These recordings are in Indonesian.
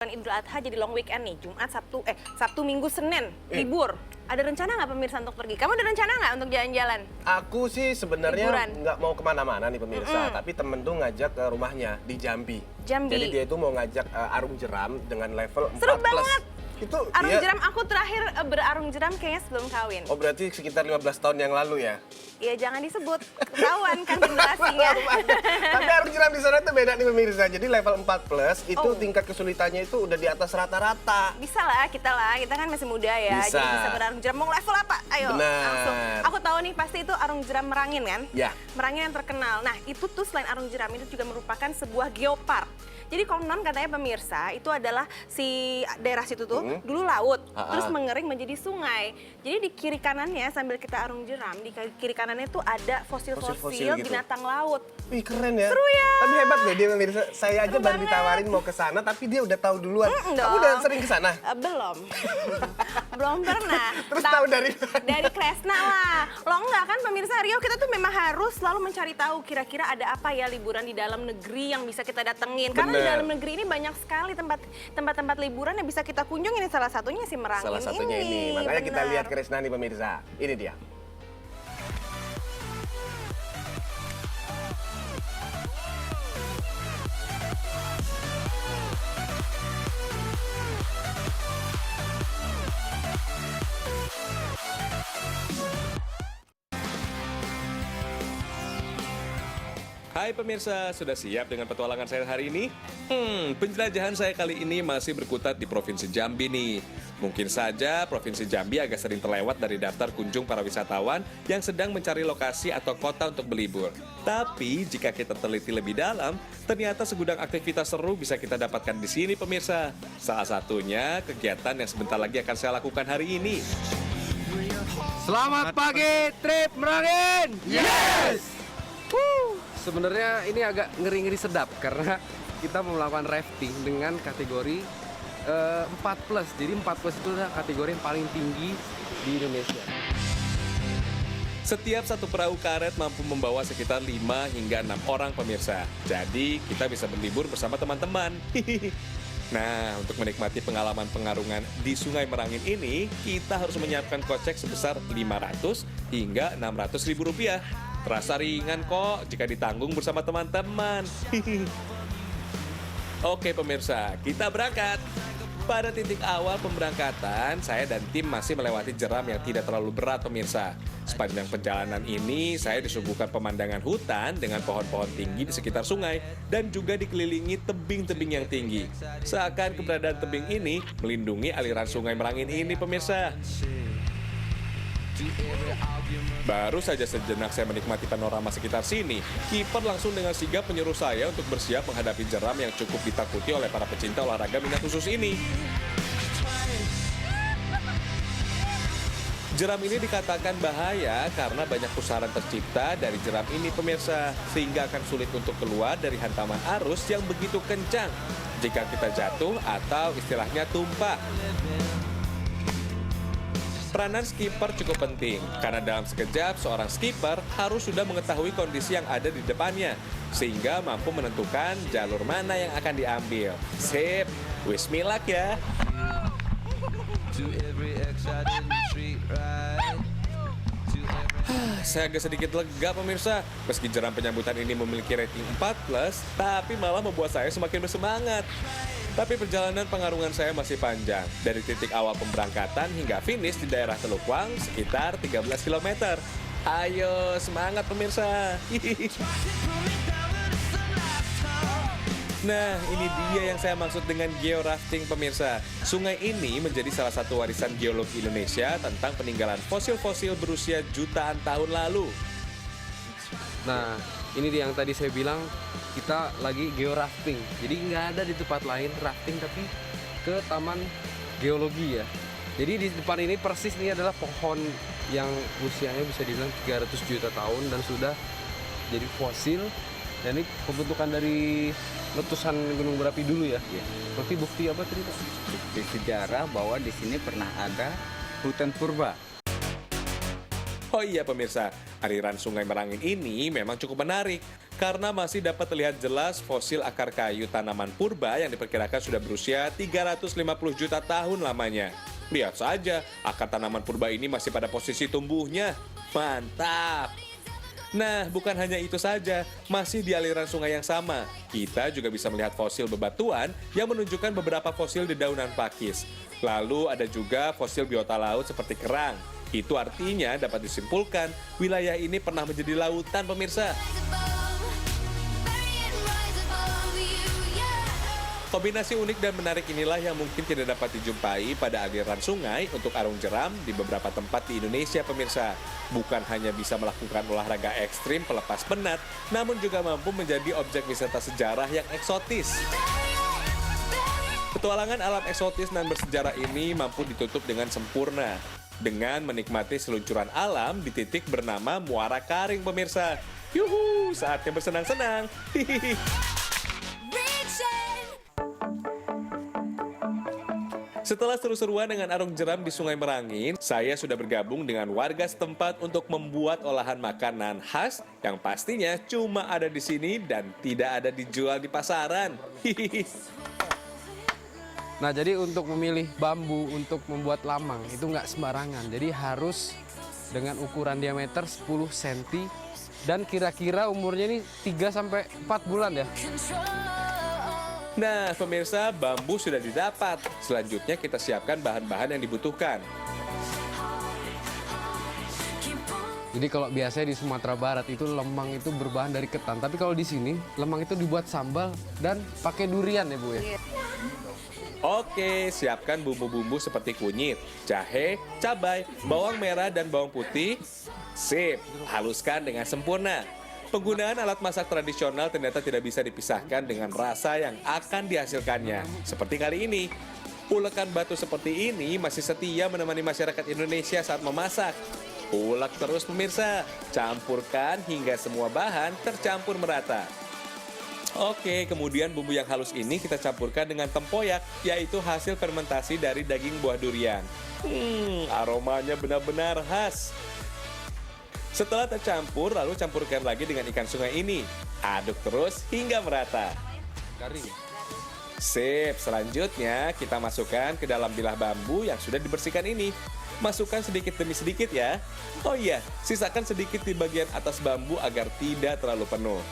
Idul Adha jadi long weekend nih, Jumat, Sabtu, Minggu, Senin, libur. Ada rencana nggak pemirsa untuk pergi? Kamu ada rencana nggak untuk jalan-jalan? Aku sih sebenarnya nggak mau kemana-mana nih pemirsa, tapi temen tuh ngajak ke rumahnya di Jambi. Jadi dia itu mau ngajak arung jeram dengan level 4+. Seru banget! Itu arung jeram, aku terakhir berarung jeram kayaknya sebelum kawin. Oh berarti sekitar 15 tahun yang lalu ya? Iya jangan disebut, ketahuan kan generasinya. Tapi arung jeram di sana tuh beda nih pemirsa. Jadi level 4+ itu tingkat kesulitannya itu udah di atas rata-rata. Bisa lah, kita kan masih muda ya. Bisa. Jadi bisa berarung jeram. Mau level apa? Ayo langsung. Aku tahu nih pasti itu arung jeram Merangin kan? Ya. Merangin yang terkenal. Nah itu tuh selain arung jeram itu juga merupakan sebuah geopark. Jadi konon katanya pemirsa itu adalah si daerah situ tuh dulu laut, terus mengering menjadi sungai. Jadi di kiri kanannya sambil kita arung jeram, di kiri kanannya tuh ada fosil-fosil gitu. Binatang laut. Wih keren ya. Seru ya. Tapi hebat loh dia pemirsa. Saya aja baru ditawarin mau ke sana tapi dia udah tahu duluan. Kamu udah sering ke sana? Belum. Belum pernah. Terus tahu dari Kresna lah. Lo enggak kan pemirsa Rio, kita tuh memang harus selalu mencari tahu kira-kira ada apa ya liburan di dalam negeri yang bisa kita datengin. Karena di dalam negeri ini banyak sekali tempat-tempat liburan yang bisa kita kunjungi. Ini salah satunya si Merangin ini. Salah satunya ini. Makanya kita lihat Kresna nih pemirsa. Ini dia. Hai pemirsa, sudah siap dengan petualangan saya hari ini? Penjelajahan saya kali ini masih berkutat di Provinsi Jambi nih. Mungkin saja Provinsi Jambi agak sering terlewat dari daftar kunjung para wisatawan yang sedang mencari lokasi atau kota untuk berlibur. Tapi jika kita teliti lebih dalam, ternyata segudang aktivitas seru bisa kita dapatkan di sini pemirsa. Salah satunya kegiatan yang sebentar lagi akan saya lakukan hari ini. Selamat pagi, trip Merangin! Yes! Sebenarnya ini agak ngeri-ngeri sedap karena kita mau melakukan rafting dengan kategori 4+. Jadi 4+ itu adalah kategori yang paling tinggi di Indonesia. Setiap satu perahu karet mampu membawa sekitar 5 hingga 6 orang pemirsa. Jadi kita bisa berlibur bersama teman-teman. Nah, untuk menikmati pengalaman pengarungan di Sungai Merangin ini, kita harus menyiapkan kocek sebesar 500 hingga 600 ribu rupiah. Terasa ringan kok jika ditanggung bersama teman-teman. Oke pemirsa, kita berangkat. Pada titik awal pemberangkatan, saya dan tim masih melewati jeram yang tidak terlalu berat pemirsa. Sepanjang perjalanan ini, saya disuguhkan pemandangan hutan dengan pohon-pohon tinggi di sekitar sungai dan juga dikelilingi tebing-tebing yang tinggi. Seakan keberadaan tebing ini melindungi aliran Sungai Merangin ini pemirsa. Baru saja sejenak saya menikmati panorama sekitar sini, kiper langsung dengan sigap menyuruh saya untuk bersiap menghadapi jeram yang cukup ditakuti oleh para pecinta olahraga minat khusus ini. Jeram ini dikatakan bahaya karena banyak pusaran tercipta dari jeram ini pemirsa, sehingga akan sulit untuk keluar dari hantaman arus yang begitu kencang jika kita jatuh atau istilahnya tumpah. Peranan skipper cukup penting, karena dalam sekejap seorang skipper harus sudah mengetahui kondisi yang ada di depannya, sehingga mampu menentukan jalur mana yang akan diambil. Sip, wish me luck ya. Saya agak sedikit lega pemirsa, meski jeram penyambutan ini memiliki rating 4+, tapi malah membuat saya semakin bersemangat. Tapi perjalanan pengarungan saya masih panjang, dari titik awal pemberangkatan hingga finish di daerah Teluk Wang sekitar 13 km. Ayo, semangat pemirsa! Nah, ini dia yang saya maksud dengan georafting pemirsa. Sungai ini menjadi salah satu warisan geologi Indonesia tentang peninggalan fosil-fosil berusia jutaan tahun lalu. Nah, ini dia yang tadi saya bilang, kita lagi georafting. Jadi nggak ada di tempat lain rafting, tapi ke Taman Geologi ya. Jadi di depan ini persis ini adalah pohon yang usianya bisa dibilang 300 juta tahun dan sudah jadi fosil. Dan ini pembentukan dari letusan gunung berapi dulu ya. Berarti bukti apa cerita? Bukti sejarah bahwa di sini pernah ada hutan purba. Oh iya pemirsa, aliran Sungai Merangin ini memang cukup menarik karena masih dapat terlihat jelas fosil akar kayu tanaman purba yang diperkirakan sudah berusia 350 juta tahun lamanya. Lihat saja, akar tanaman purba ini masih pada posisi tumbuhnya. Mantap! Nah, bukan hanya itu saja, masih di aliran sungai yang sama, kita juga bisa melihat fosil bebatuan yang menunjukkan beberapa fosil dedaunan pakis. Lalu ada juga fosil biota laut seperti kerang. Itu artinya dapat disimpulkan, wilayah ini pernah menjadi lautan, pemirsa. Kombinasi unik dan menarik inilah yang mungkin tidak dapat dijumpai pada aliran sungai untuk arung jeram di beberapa tempat di Indonesia, pemirsa. Bukan hanya bisa melakukan olahraga ekstrim pelepas penat, namun juga mampu menjadi objek wisata sejarah yang eksotis. Petualangan alam eksotis dan bersejarah ini mampu ditutup dengan sempurna, dengan menikmati seluncuran alam di titik bernama Muara Karing, pemirsa. Yuhu, saatnya bersenang-senang. Hihihi. Setelah seru-seruan dengan arung jeram di Sungai Merangin, saya sudah bergabung dengan warga setempat untuk membuat olahan makanan khas yang pastinya cuma ada di sini dan tidak ada dijual di pasaran. Nah, jadi untuk memilih bambu untuk membuat lamang itu nggak sembarangan. Jadi harus dengan ukuran diameter 10 cm dan kira-kira umurnya ini 3-4 bulan ya. Nah, pemirsa, bambu sudah didapat. Selanjutnya kita siapkan bahan-bahan yang dibutuhkan. Jadi kalau biasanya di Sumatera Barat itu lemang itu berbahan dari ketan. Tapi kalau di sini lemang itu dibuat sambal dan pakai durian ya Bu ya. Oke, siapkan bumbu-bumbu seperti kunyit, jahe, cabai, bawang merah, dan bawang putih. Sip, haluskan dengan sempurna. Penggunaan alat masak tradisional ternyata tidak bisa dipisahkan dengan rasa yang akan dihasilkannya. Seperti kali ini, ulekan batu seperti ini masih setia menemani masyarakat Indonesia saat memasak. Ulek terus pemirsa, campurkan hingga semua bahan tercampur merata. Oke, kemudian bumbu yang halus ini kita campurkan dengan tempoyak, yaitu hasil fermentasi dari daging buah durian. Aromanya benar-benar khas. Setelah tercampur, lalu campurkan lagi dengan ikan sungai ini. Aduk terus hingga merata. Garing. Sip, selanjutnya kita masukkan ke dalam bilah bambu yang sudah dibersihkan ini. Masukkan sedikit demi sedikit ya. Oh iya, sisakan sedikit di bagian atas bambu agar tidak terlalu penuh.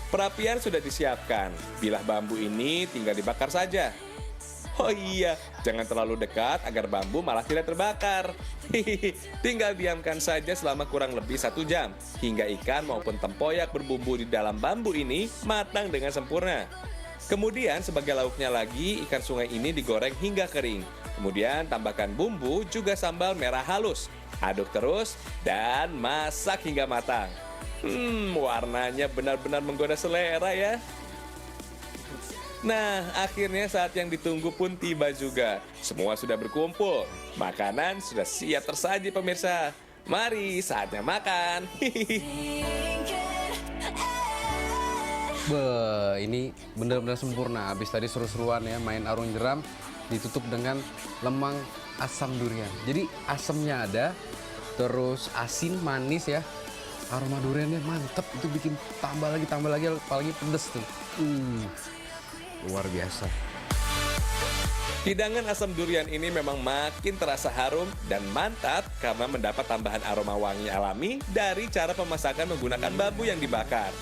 Perapian sudah disiapkan. Bilah bambu ini tinggal dibakar saja. Oh iya, jangan terlalu dekat agar bambu malah tidak terbakar. Tinggal diamkan saja selama kurang lebih 1 jam, hingga ikan maupun tempoyak berbumbu di dalam bambu ini matang dengan sempurna. Kemudian sebagai lauknya lagi, ikan sungai ini digoreng hingga kering. Kemudian tambahkan bumbu juga sambal merah halus. Aduk terus dan masak hingga matang. Warnanya benar-benar menggoda selera ya. Nah, akhirnya saat yang ditunggu pun tiba juga. Semua sudah berkumpul. Makanan sudah siap tersaji pemirsa. Mari, saatnya makan. Ini benar-benar sempurna. Habis tadi seru-seruan ya, main arung jeram, ditutup dengan lemang asam durian. Jadi asamnya ada, terus asin, manis ya. Aroma duriannya mantep, itu bikin tambah lagi, apalagi pedes tuh. Luar biasa. Hidangan asam durian ini memang makin terasa harum dan mantap karena mendapat tambahan aroma wangi alami dari cara pemasakan menggunakan bambu yang dibakar.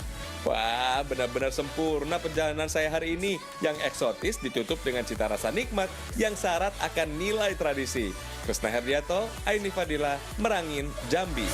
Wah, benar-benar sempurna perjalanan saya hari ini. Yang eksotis ditutup dengan cita rasa nikmat yang syarat akan nilai tradisi. Krisna Herdiato, Aini Fadila, Merangin, Jambi.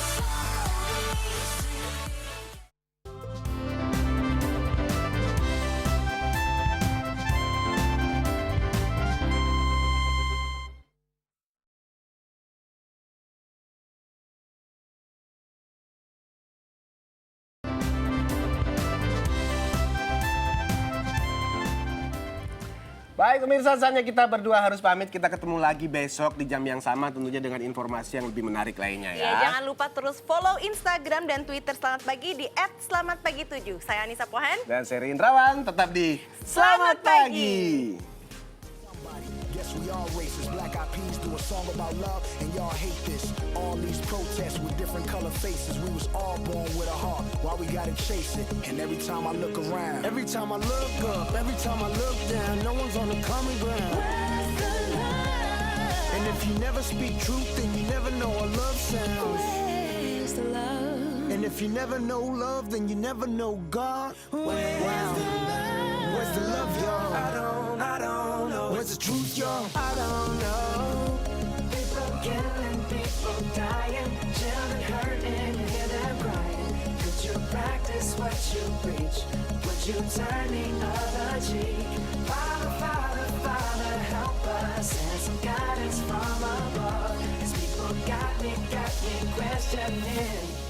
Baik pemirsa, saatnya kita berdua harus pamit. Kita ketemu lagi besok di jam yang sama tentunya dengan informasi yang lebih menarik lainnya ya. Ya, jangan lupa terus follow Instagram dan Twitter Selamat Pagi di @selamatpagi7. Saya Anissa Pohan. Dan saya Indrawan, tetap di Selamat Pagi. MPs do a song about love, and y'all hate this. All these protests with different color faces. We was all born with a heart, why we gotta chase it? And every time I look around, every time I look up, every time I look down, no one's on the common ground. Where's the love? And if you never speak truth, then you never know what love sounds. Where's the love? And if you never know love, then you never know God. Where's the love? Where's the love, y'all? I don't know. Where's the truth, y'all? I don't know. People killing, people dying, children hurting, you hear them crying. Could you practice what you preach? Would you turn the other cheek? Father, Father, Father, help us. Send some guidance from above. These people got me questioning.